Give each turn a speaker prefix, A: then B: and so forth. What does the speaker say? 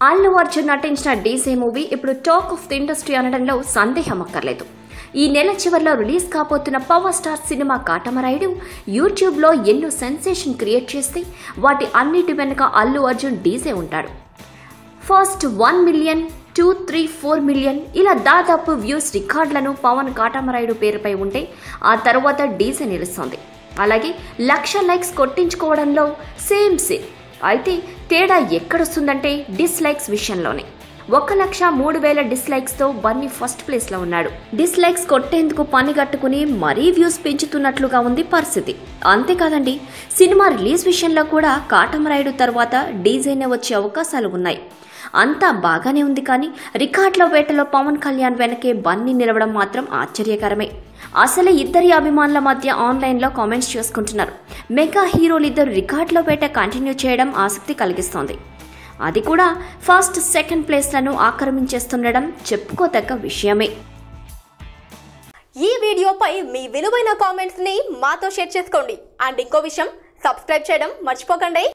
A: అల్లు అర్జున్ నటించిన DJ movie ఇప్పుడు talk of the industry అనడంలో సందేహం అక్కర్లేదు. ఈ నెల చివరిలో రిలీజ్ కాబోతున్న పవర్ స్టార్ సినిమా కాటమరాయుడు యూట్యూబ్లో ఎన్నో సెన్సేషన్ క్రియేట్ చేస్తే వాటి అన్నిటి వెనుక అల్లు అర్జున్ డీజే ఉంటాడు. ఫస్ట్ 1 మిలియన్ 2, 3, 4 మిలియన్ ఇలా దాదాపు వ్యూస్ రికార్డులను పవన్ కాటమరాయుడు పేరుపై ఉంటే ఆ తర్వాత డీజే నిలుస్తోంది. అలాగే 1,00,000 లైక్స్ కొట్టించుకోవడంలో సేమ్. అయితే తేడా ఎక్కడొస్తుందంటే డిస్లైక్స్ విషయంలోనే. 1,03,000 డిస్లైక్స్తో బన్నీ ఫస్ట్ ప్లేస్లో ఉన్నాడు. డిస్లైక్స్ కొట్టేందుకు పని కట్టుకుని మరీ వ్యూస్ పెంచుతున్నట్లుగా ఉంది పరిస్థితి. అంతేకాదండి, సినిమా రిలీజ్ విషయంలో కూడా కాటమరాయుడు తర్వాత డీజేనే వచ్చే అవకాశాలు ఉన్నాయి. అంతా బాగానే ఉంది, కానీ రికార్డుల వేటలో పవన్ కళ్యాణ్ వెనకే బన్నీ నిలవడం మాత్రం ఆశ్చర్యకరమే. అసలు ఇద్దరి అభిమానుల మధ్య ఆన్లైన్లో కామెంట్స్ చేసుకుంటున్నారు. మెగా హీరోలిద్దరు రికార్డుల వేట కంటిన్యూ చేయడం ఆసక్తి కలిగిస్తోంది. అది కూడా ఫస్ట్, సెకండ్ ప్లేస్లను ఆక్రమించేస్తుండడం చెప్పుకోదగ్గ విషయమే.
B: ఈ వీడియోపై మీ విలువైన కామెంట్స్ ని మాతో షేర్ చేసుకోండి. అండ్ ఇంకో విషయం, సబ్స్క్రైబ్ చేయడం మర్చిపోకండి.